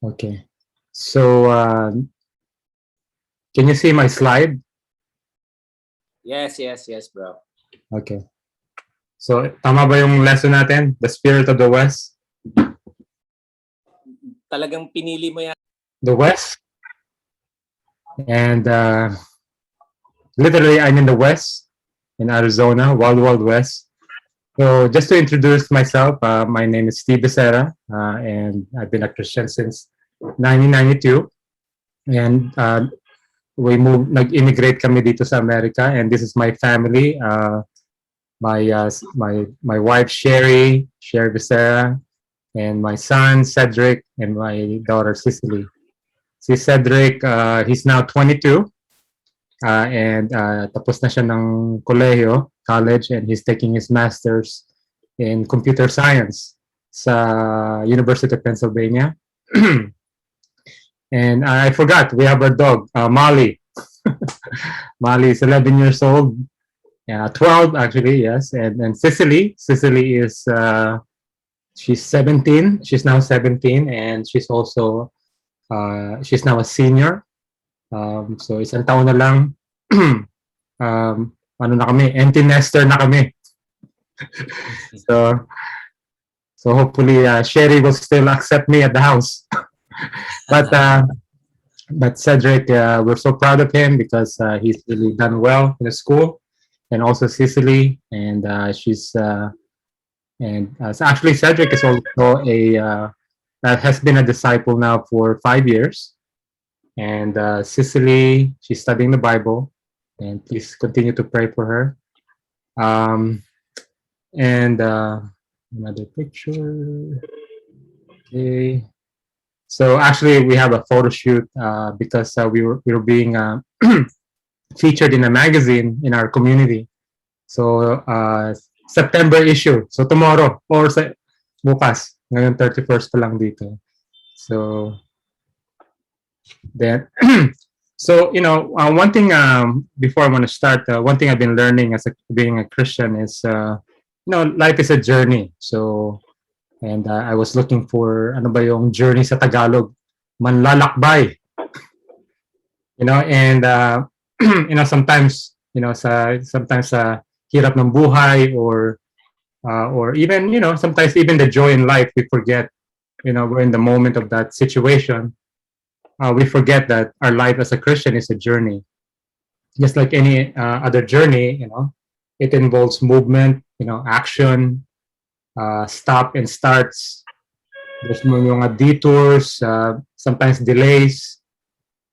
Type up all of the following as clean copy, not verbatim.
Okay. So, can you see my slide? Yes, yes, yes, bro. Okay. So, tama ba yung lesson natin? The Spirit of the West? Talagang pinili mo yan. The West? And literally, I'm in the West, in Arizona, Wild Wild West. So, just to introduce myself, my name is Steve Vicera, and I've been a Christian since 1992. And nag-immigrate kami dito sa Amerika, and this is my family. My wife Sherry Vicera, and my son Cedric, and my daughter Cicely. Si Cedric, he's now 22, and tapos na siya ng college, and he's taking his master's in computer science sa University of Pennsylvania. And I forgot, we have our dog, Molly. Molly is 11 years old. Yeah, 12 actually, yes. And Cicely is she's 17. She's now 17, and she's now a senior. So isang taon na lang. Ano na kami, empty nester na kami. so so hopefully Sherry will still accept me at the house. but Cedric, we're so proud of him because he's really done well in the school, and also Cicely, and so actually Cedric is also has been a disciple now for 5 years, and Cicely, she's studying the Bible, and please continue to pray for her. And another picture. Okay. So actually, we have a photo shoot because we were being featured in a magazine in our community. So September issue. So tomorrow or sa bukas. Ngayon 31st pa lang dito. So then so one thing before I want to start, one thing I've been learning as being a Christian is life is a journey. So and I was looking for ano ba yung journey sa Tagalog, manlalakbay. And sometimes sometimes sa hirap ng buhay, or even sometimes even the joy in life, we forget, we're in the moment of that situation. We forget that our life as a Christian is a journey, just like any other journey. It involves movement, action, stop and starts. There's mga detours, sometimes delays,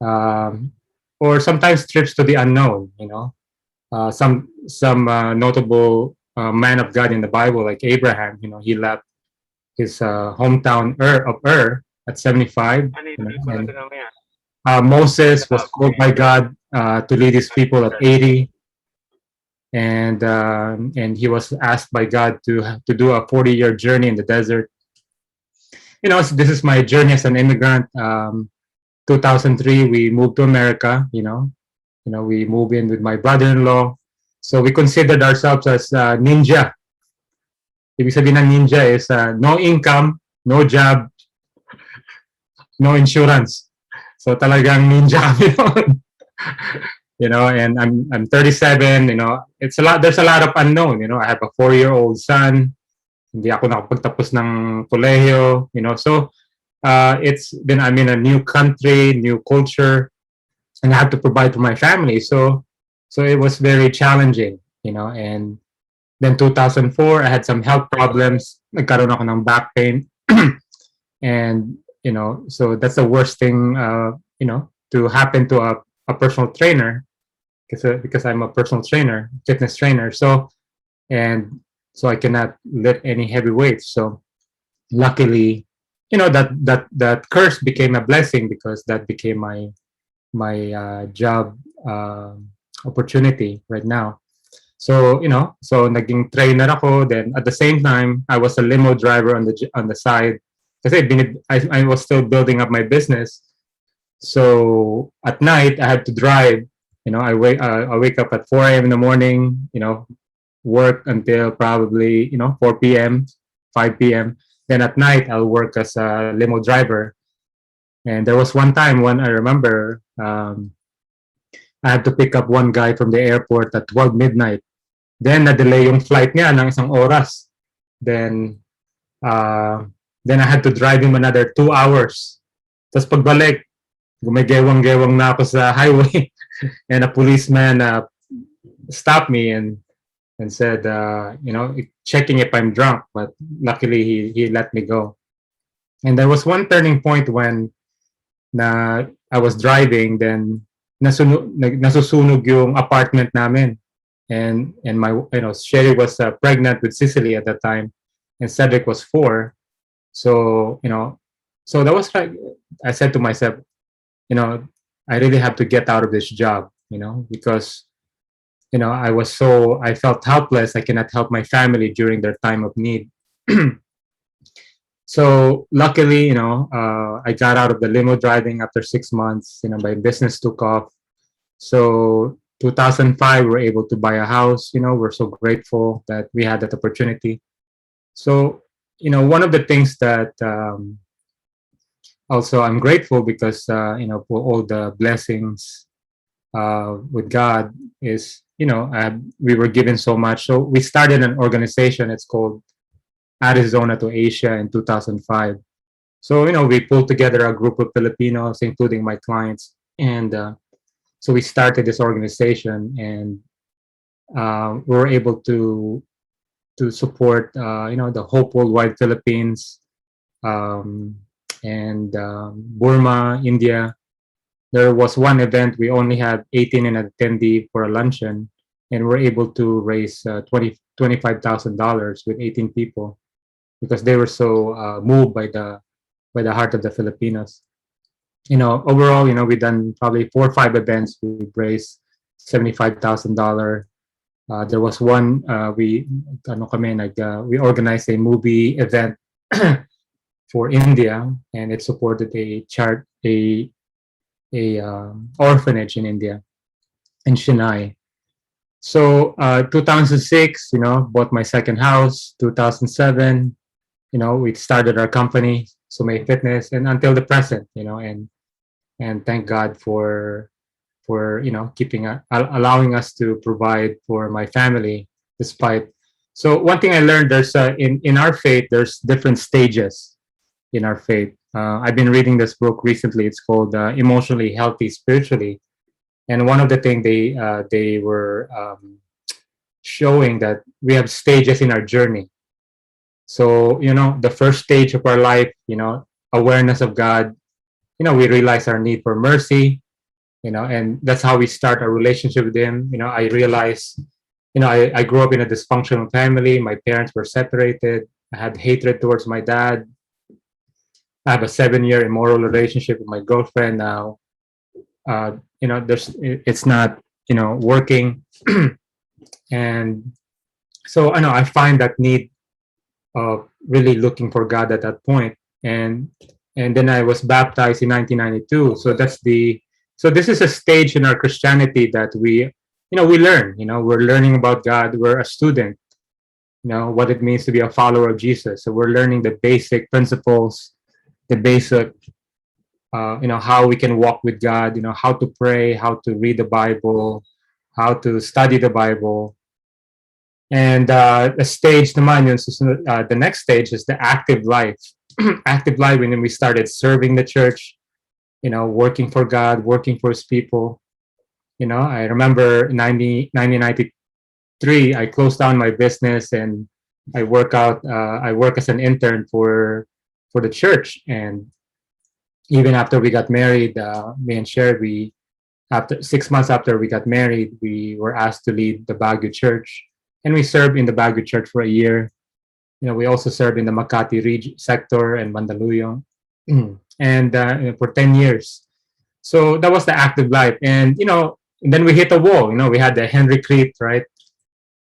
or sometimes trips to the unknown. Some notable man of God in the Bible, like Abraham, he left his hometown of Ur at 75. And Moses was called by God to lead his people at 80. And he was asked by God to do a 40-year journey in the desert. So this is my journey as an immigrant. 2003, we moved to America. We moved in with my brother-in-law. So we considered ourselves as ninja. Ibig sabihin ng ninja is no income, no job, no insurance. So talagang ninja kami noon. And I'm 37. It's a lot. There's a lot of unknown. I have a 4-year-old son. Hindi ako nakapagtapos ng kolehiyo. So I'm in a new country, new culture, and I have to provide for my family. So it was very challenging. And then 2004, I had some health problems. Nagkaroon ako ng back pain, and so that's the worst thing to happen to a personal trainer, because I'm a personal trainer, fitness trainer. So I cannot lift any heavy weights. So luckily, that curse became a blessing, because that became my job opportunity right now. So so naging trainer ako. Then at the same time, I was a limo driver on the side, kasi I was still building up my business. So at night I had to drive. I wake up at 4 a.m. in the morning. Work until probably 4 p.m., 5 p.m. Then at night I'll work as a limo driver. And there was one time when I remember I had to pick up one guy from the airport at 12 midnight. Then na-delay yung flight niya ng isang oras. Then uh, then I had to drive him another 2 hours. Tapos pagbalik, gumagewang-gewang na ako sa highway and a policeman stopped me and said, checking if I'm drunk, but luckily he let me go. And there was one turning point when I was driving, then nasusunog yung apartment namin. And my, Sherry was pregnant with Cicely at that time, and Cedric was 4. So, so that was like, I said to myself, I really have to get out of this job, because, I felt helpless. I cannot help my family during their time of need. So luckily, I got out of the limo driving after 6 months. My business took off. So 2005, we're able to buy a house. We're so grateful that we had that opportunity. So, one of the things that also I'm grateful because, for all the blessings with God is, we were given so much. So we started an organization. It's called Arizona to Asia in 2005. So, we pulled together a group of Filipinos, including my clients. And so we started this organization, and we were able to support, the Hope Worldwide Philippines, and Burma, India. There was one event, we only had 18 an attendee for a luncheon, and we're able to raise $25,000 with 18 people because they were so moved by the heart of the Filipinos. Overall, we've done probably 4 or 5 events. We've raised $75,000. There was one we organized a movie event for India, and it supported a orphanage in India, in Chennai. So 2006, bought my second house. 2007, we started our company, Sumay Fitness, and until the present, and thank God for keeping allowing us to provide for my family despite. So one thing I learned, there's in our faith, there's different stages in our faith. I've been reading this book recently. It's called Emotionally Healthy Spiritually, and one of the things they were showing that we have stages in our journey. So the first stage of our life, awareness of God. We realize our need for mercy, and that's how we start our relationship with Him. I realized, I grew up in a dysfunctional family. My parents were separated. I had hatred towards my dad. I have a 7-year immoral relationship with my girlfriend now. It's not, working. And so I know I find that need of really looking for God at that point. And then I was baptized in 1992. So this is a stage in our Christianity that we learn, we're learning about God. We're a student, what it means to be a follower of Jesus. So we're learning the basic principles, the basic, how we can walk with God, how to pray, how to read the Bible, how to study the Bible. And the stage naman, the next stage is the active life. Active life, when we started serving the church, working for God, working for His people. I remember 1993, I closed down my business and I work as an intern for the church. And even after we got married, me and Sherry, after 6 months after we got married, we were asked to lead the Baguio church, and we served in the Baguio church for a year. We also served in the Makati region sector and Mandaluyong, and for 10 years. So that was the active life, and and then we hit a wall. We had the Henry Cleat, right?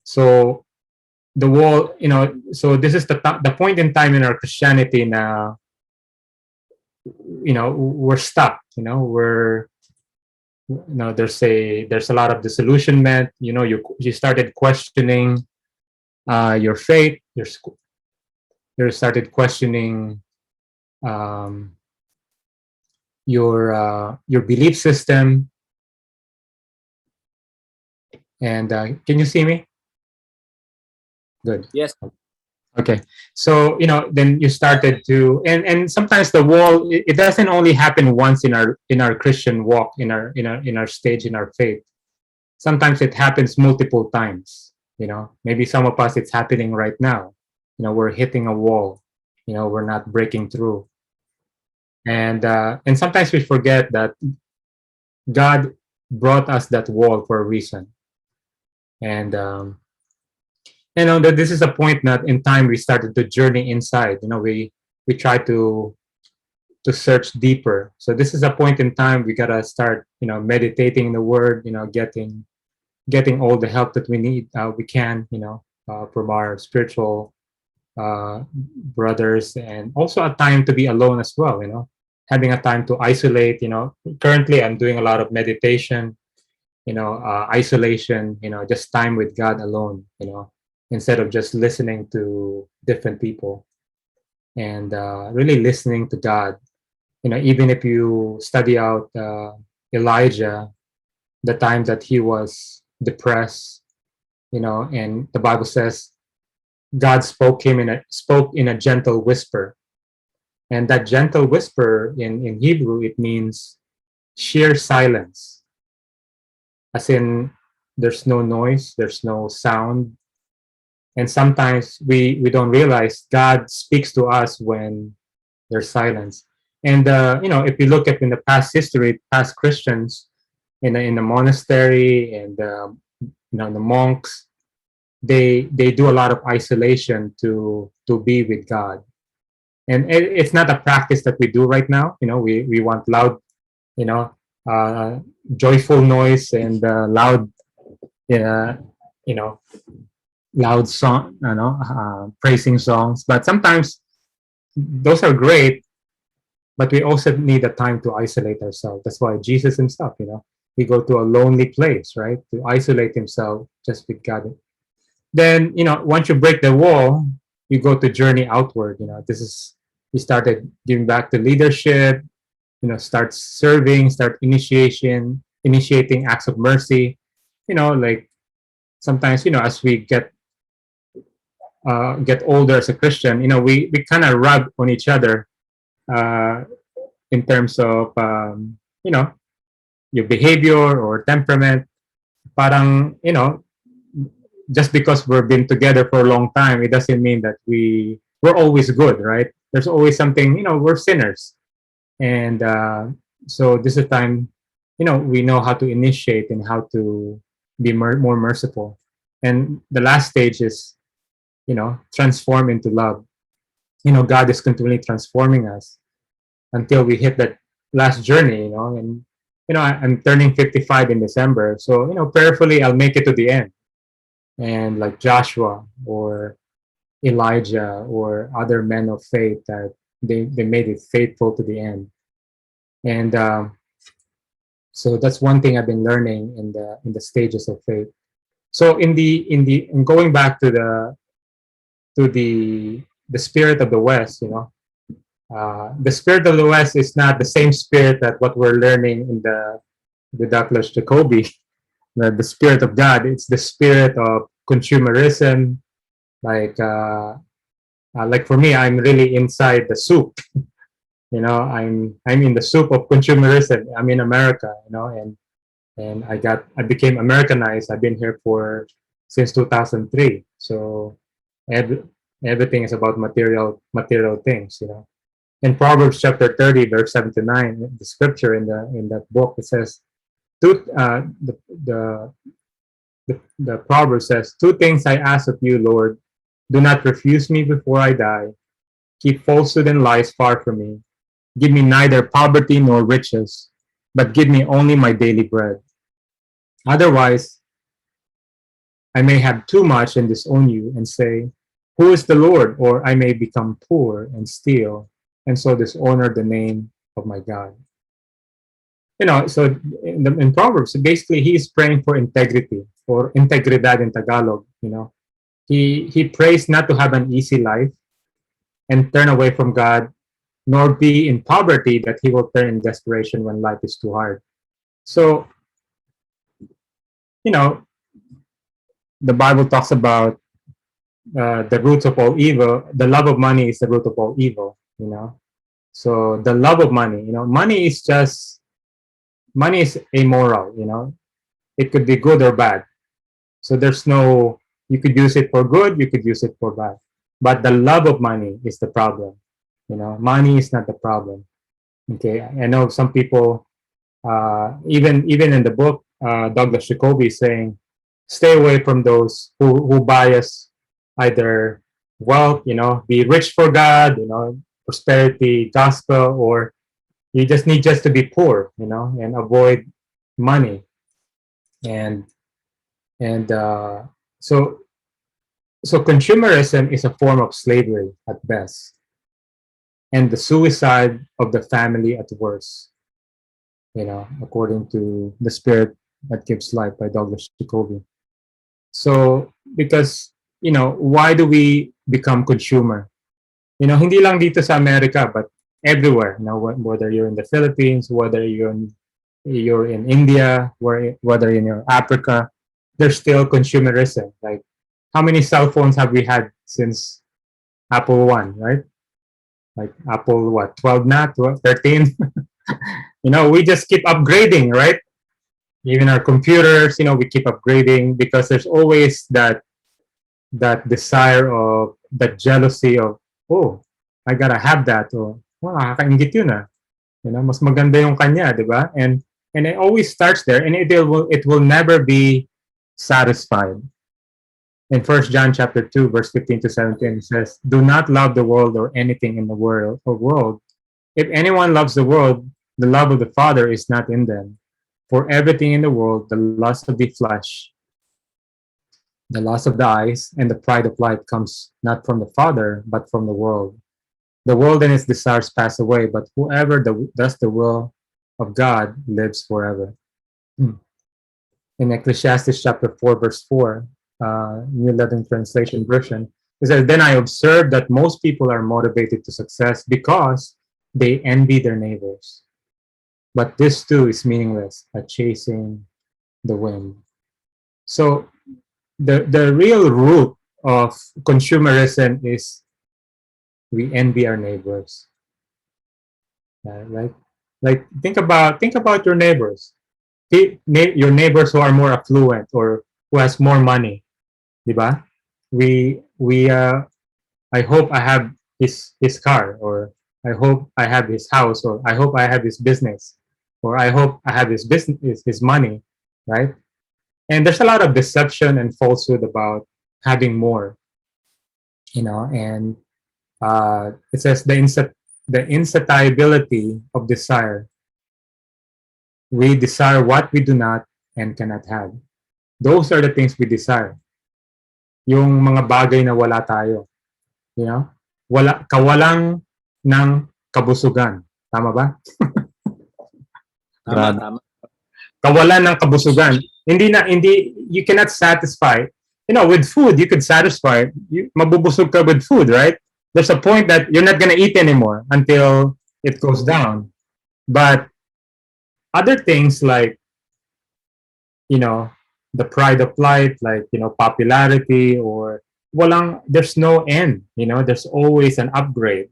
So the wall, so this is the point in time in our Christianity now. We're stuck. We're there's a lot of disillusionment. You started questioning your faith. You started questioning your belief system. And can you see me? Good. Yes. Okay. So, then you started to, and sometimes the wall, it doesn't only happen once in our Christian walk, in our stage, in our faith. Sometimes it happens multiple times. Maybe some of us, it's happening right now. We're hitting a wall. We're not breaking through. And sometimes we forget that God brought us that wall for a reason. And that this is a point that in time we started to journey inside. We try to search deeper. So this is a point in time we gotta start, meditating in the Word. Getting all the help that we need, we can, from our spiritual brothers, and also a time to be alone as well. Having a time to isolate. Currently I'm doing a lot of meditation. Isolation. Just time with God alone. Instead of just listening to different people, and really listening to God. Even if you study out Elijah, the time that he was depressed, and the Bible says God spoke in a gentle whisper. And that gentle whisper in Hebrew, it means sheer silence. As in, there's no noise, there's no sound. And sometimes we don't realize God speaks to us when there's silence. And if you look at in the past history, past Christians in the monastery, and the monks, they do a lot of isolation to be with God. And it's not a practice that we do right now. We want loud, you know, uh, joyful noise, and loud, uh, you know, loud song, praising songs. But sometimes those are great, but we also need a time to isolate ourselves. That's why Jesus himself, he go to a lonely place, right, to isolate himself just with God. Then, once you break the wall, you go to journey outward. This is, you started giving back to leadership. Start serving, start initiating acts of mercy. Like sometimes, as we get older as a Christian, we kind of rub on each other, uh, in terms of, your behavior or temperament. Parang, just because we've been together for a long time, it doesn't mean that we're always good, right? There's always something, we're sinners. And so this is a time, we know how to initiate and how to be more merciful. And the last stage is, transform into love. God is continually transforming us until we hit that last journey. And I'm turning 55 in December, so prayerfully I'll make it to the end. And like Joshua or Elijah or other men of faith, that they made it faithful to the end. And so that's one thing I've been learning in the stages of faith. So in going back to the spirit of the West, the spirit of the West is not the same spirit that what we're learning in the Douglas Jacoby, the spirit of God. It's the spirit of consumerism. Like for me, I'm really inside the soup. I'm in the soup of consumerism. I'm in America, and I became Americanized. I've been here for since 2003. So every, everything is about material things. In Proverbs chapter 30, verse 7 to 9, the scripture in that book, it says, the proverb says, "Two things I ask of you, Lord. Do not refuse me before I die. Keep falsehood and lies far from me. Give me neither poverty nor riches, but give me only my daily bread. Otherwise, I may have too much and disown you and say, 'Who is the Lord?' Or I may become poor and steal, and so dishonor the name of my God." So in Proverbs, basically he's praying for integrity, or integridad in Tagalog. He prays not to have an easy life and turn away from God, nor be in poverty that he will turn in desperation when life is too hard. So, you know, the Bible talks about the roots of all evil. The love of money is the root of all evil, you know. So the love of money, money is amoral, it could be good or bad. So there's no, you could use it for good, you could use it for bad. But the love of money is the problem. Money is not the problem. Okay, I know some people, even in the book, Douglas Jacoby is saying, stay away from those who bias either wealth, be rich for God, prosperity, gospel, or you just need just to be poor, and avoid money. And and so consumerism is a form of slavery at best, and the suicide of the family at worst, according to The Spirit That Gives Life by Douglas Jacoby. So, because, why do we become consumer? Hindi lang dito sa America, but everywhere. Whether you're in the Philippines, whether you're in India, whether in Africa, there's still consumerism. Like, how many cell phones have we had since Apple One, right? Like Apple, what, 12 na, 12, 13? We just keep upgrading, right? Even our computers, we keep upgrading because there's always that desire of that jealousy of, oh, I gotta have that, or well, nakakaingit yun ah. Mas maganda yung kanya, di ba? And it always starts there, and it will never be satisfied. In 1 John chapter 2, verse 15 to 17, it says, "Do not love the world or anything in the world. If anyone loves the world, the love of the Father is not in them. For everything in the world, the lust of the flesh, the lust of the eyes, and the pride of life comes not from the Father, but from the world. The world and its desires pass away, but whoever does the will of God lives forever." In Ecclesiastes chapter 4, verse 4, New Living Translation version, it says, "Then I observed that most people are motivated to success because they envy their neighbors. But this too is meaningless, a chasing the wind." So the real root of consumerism is we envy our neighbors. Right? Like think about your neighbors. Your neighbors who are more affluent or who has more money, di ba? We I hope I have his car, or I hope I have his house, or I hope I have his business, or I hope I have his business, his money, right? And there's a lot of deception and falsehood about having more, and it says the insatiability of desire. We desire what we do not and cannot have. Those are the things we desire. Yung mga bagay na wala tayo. Kawalang ng kabusugan. Tama ba? Tama. Kawalan ng kabusugan. Hindi, you cannot satisfy. With food, you could satisfy. Mabubusog ka with food, right? There's a point that you're not gonna eat anymore until it goes down. But other things like, the pride of life, like, popularity, or there's no end, there's always an upgrade.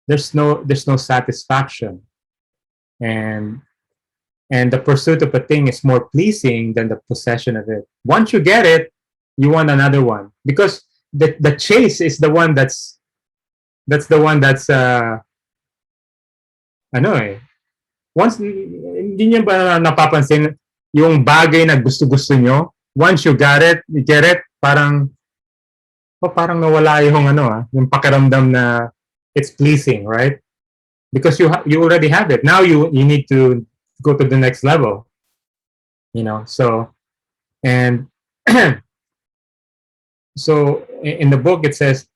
There's no satisfaction. And the pursuit of a thing is more pleasing than the possession of it. Once you get it, you want another one, because the chase is the one that's the one that's once, hindi niyo ba napapansin yung bagay na gusto-gusto nyo, once you got it, you get it, parang nawala yung pakiramdam na it's pleasing, right? Because you already have it. Now you need to go to the next level. So, and so in the book it says,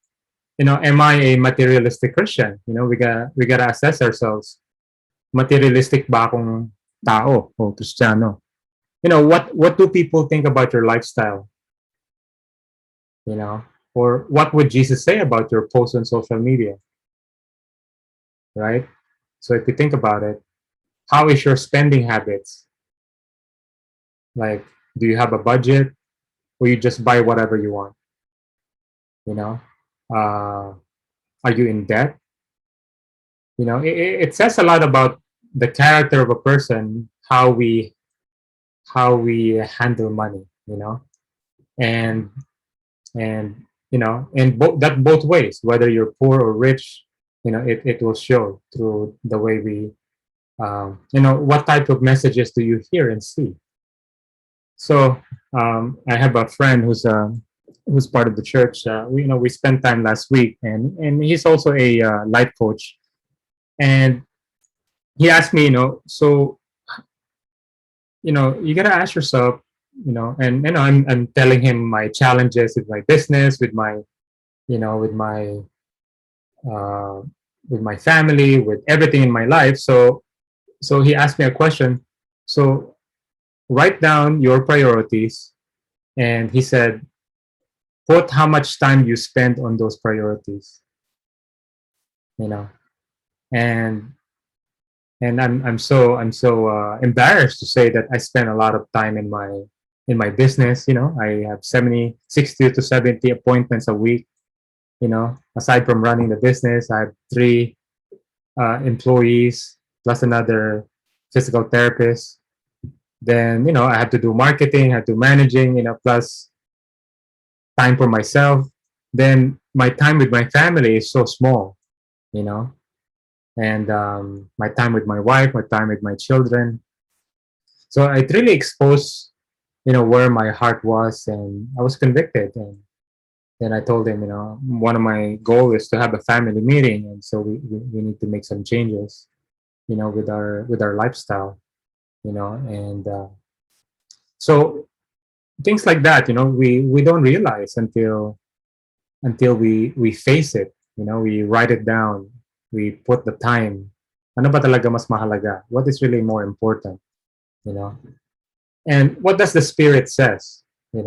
am I a materialistic Christian? We gotta assess ourselves. Materialistic ba akong tao o Kristiyano? What do people think about your lifestyle? Or what would Jesus say about your posts on social media? right? So if you think about it, how is your spending habits? Like, do you have a budget, or you just buy whatever you want? You know, uh, are you in debt? It says a lot about the character of a person, how we handle money. And and both ways, whether you're poor or rich, it will show through the way we, what type of messages do you hear and see. So I have a friend who's part of the church. We spent time last week, and he's also a life coach. And he asked me, so you gotta ask yourself, and I'm telling him my challenges with my business, with my, you know, uh, with my family, with everything in my life. So he asked me a question. So write down your priorities, and he said, put how much time you spend on those priorities. You know, and I'm so embarrassed to say that I spend a lot of time in my business. I have 60 to 70 appointments a week. Aside from running the business, I have three employees plus another physical therapist. Then I have to do marketing, I have to managing, plus time for myself. Then my time with my family is so small, you know, and my time with my wife, my time with my children. So it really exposed, where my heart was, and I was convicted. And then I told him, one of my goals is to have a family meeting, and so we need to make some changes, with our lifestyle, and so things like that, we don't realize until we face it. We write it down, we put the time. Ano ba talaga mas mahalaga? What is really more important? You know, and what does the Spirit says? He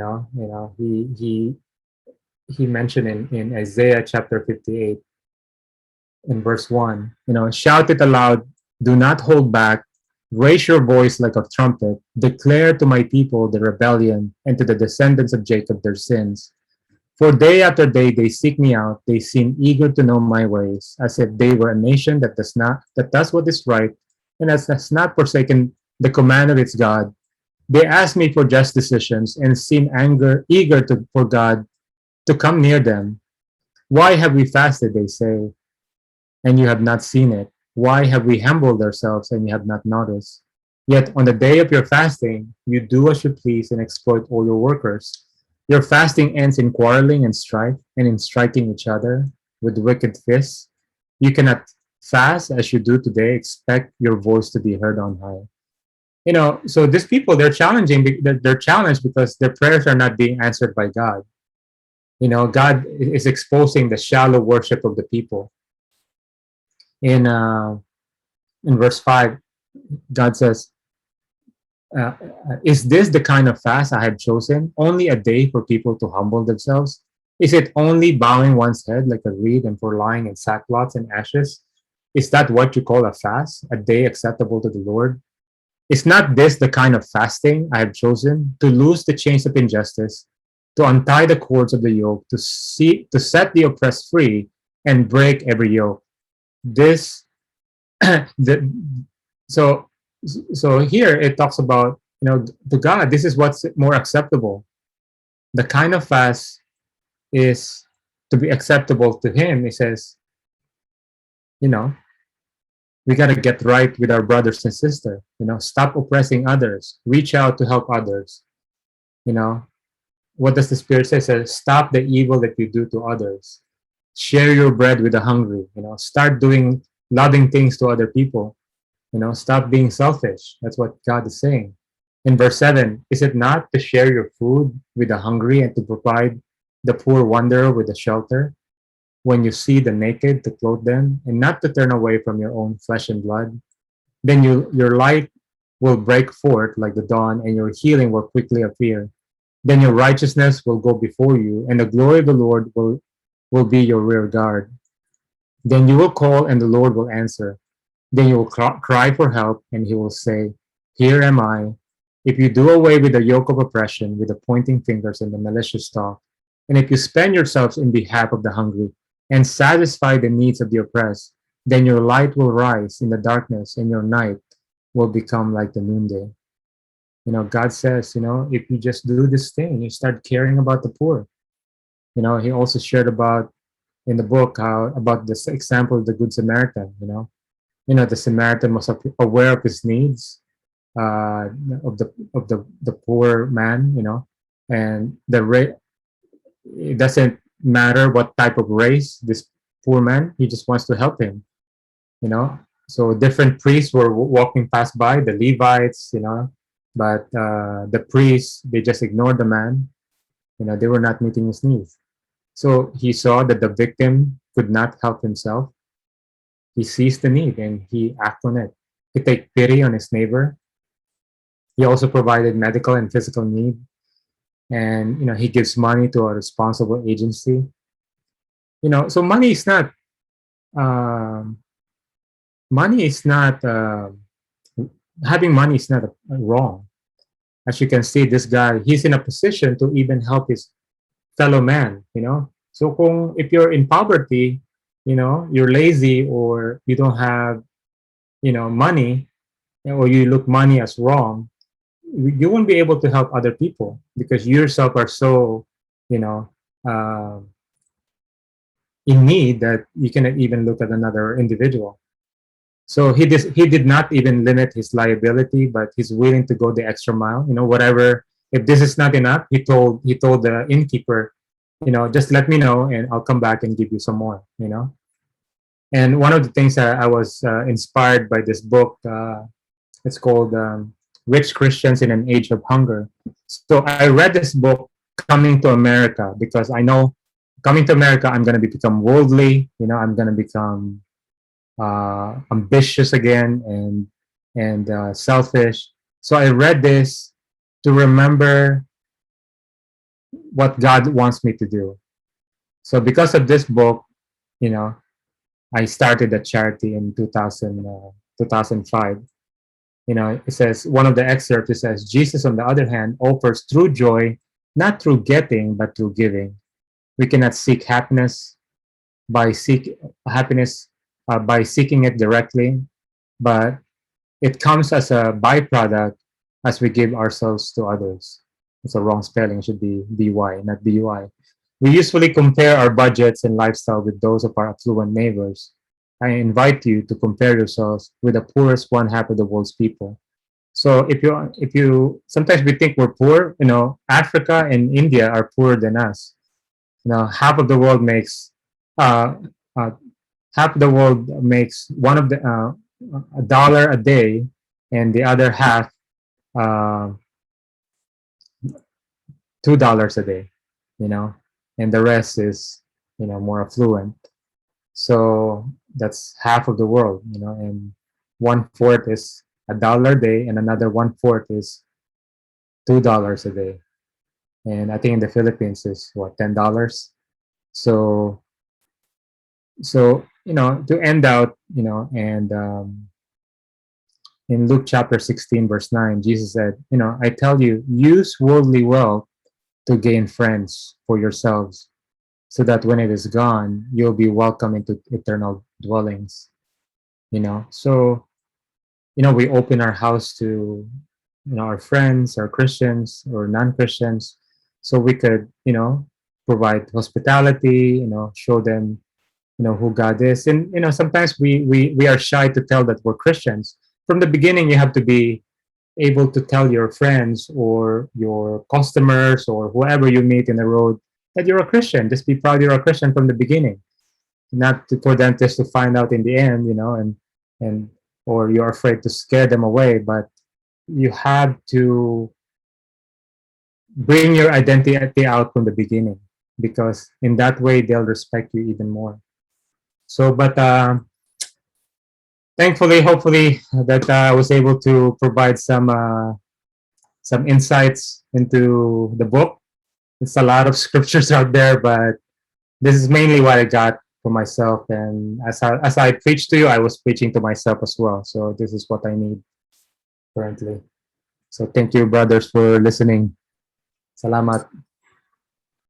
mentioned in Isaiah chapter 58 in verse 1. Shout it aloud, do not hold back, raise your voice like a trumpet, declare to my people the rebellion, and to the descendants of Jacob their sins. For day after day they seek me out, they seem eager to know my ways, as if they were a nation that does what is right, and has not forsaken the command of its God. They ask me for just decisions and seem eager for God to come near them. Why have we fasted, they say, and you have not seen it? Why have we humbled ourselves and you have not noticed? Yet on the day of your fasting, you do as you please and exploit all your workers. Your fasting ends in quarreling and strife and in striking each other with wicked fists. You cannot fast as you do today, expect your voice to be heard on high. So these people, they're challenged because their prayers are not being answered by God. God is exposing the shallow worship of the people. In verse 5, God says, is this the kind of fast I have chosen? Only a day for people to humble themselves? Is it only bowing one's head like a reed and for lying in sackcloth and ashes? Is that what you call a fast, a day acceptable to the Lord? Is not this the kind of fasting I have chosen? To loose the chains of injustice, to untie the cords of the yoke, to set the oppressed free and break every yoke. This the, so so here it talks about, to God, this is what's more acceptable. The kind of fast is to be acceptable to him. He says, you know we got to get right with our brothers and sisters. Stop oppressing others, reach out to help others. you know what does the Spirit say? It says, stop the evil that you do to others, share your bread with the hungry. Start doing loving things to other people. Stop being selfish. That's what God is saying. In verse 7, is it not to share your food with the hungry and to provide the poor wanderer with a shelter? When you see the naked, to clothe them, and not to turn away from your own flesh and blood? Then your light will break forth like the dawn, and your healing will quickly appear. Then your righteousness will go before you, and the glory of the Lord will be your rear guard. Then you will call and the Lord will answer. Then you will cry for help and he will say, here am I. If you do away with the yoke of oppression, with the pointing fingers and the malicious talk, and if you spend yourselves in behalf of the hungry and satisfy the needs of the oppressed, then your light will rise in the darkness and your night will become like the noonday. God says, if you just do this thing, you start caring about the poor. He also shared about in the book how about this example of the Good Samaritan. The Samaritan was aware of his needs, uh, of the poor man. And it doesn't matter what type of race this poor man. He just wants to help him. You know, so different priests were walking past by the Levites. But the priests, they just ignored the man. They were not meeting his needs. So he saw that the victim could not help himself. He sees the need and he acted on it. He take pity on his neighbor. He also provided medical and physical need, and he gives money to a responsible agency. So um, money is not having money is not wrong. As you can see, this guy, he's in a position to even help his fellow man. So if you're in poverty, you're lazy or you don't have money, or you look money as wrong, you won't be able to help other people because you yourself are so you know uh, in need that you cannot even look at another individual. So he did not even limit his liability, but he's willing to go the extra mile. Whatever. If this is not enough, he told the innkeeper, just let me know and I'll come back and give you some more. And one of the things that I was inspired by this book, it's called Rich Christians in an Age of Hunger. So I read this book coming to America because I know coming to America, I'm going to become worldly. I'm going to become ambitious again and selfish. So I read this to remember what God wants me to do. So because of this book, you know, I started a charity in 2005. It says, one of the excerpts, it says, Jesus, on the other hand, offers true joy, not through getting, but through giving. We cannot seek by seek happiness by seeking it directly, but it comes as a byproduct as we give ourselves to others. It's a wrong spelling. It should be by, not bui. We usually compare our budgets and lifestyle with those of our affluent neighbors. I invite you to compare yourselves with the poorest one half of the world's people. So if you sometimes we think we're poor, Africa and India are poorer than us. Half of the world makes uh, uh, one of the $1 a day, and the other half uh, $2 a day. You know, and the rest is more affluent. So that's half of the world. And 1/4 is $1 a day, and another 1/4 is $2 a day. And I think in the Philippines is what, $10. So to end out, and in Luke chapter 16 verse 9, Jesus said, I tell you, use worldly wealth to gain friends for yourselves, so that when it is gone, you'll be welcome into eternal dwellings. So we open our house to our friends, our Christians or non-Christians, so we could provide hospitality, show them who God is. And sometimes we are shy to tell that we're Christians. From the beginning, you have to be able to tell your friends or your customers or whoever you meet in the road that you're a Christian. Just be proud you're a Christian from the beginning, not for them just to find out in the end, and or you're afraid to scare them away. But you have to bring your identity out from the beginning, because in that way they'll respect you even more. So, but thankfully, hopefully, that I was able to provide some insights into the book. It's a lot of scriptures out there, but this is mainly what I got for myself. And as I preached to you, I was preaching to myself as well. So this is what I need currently. So thank you, brothers, for listening. Salamat.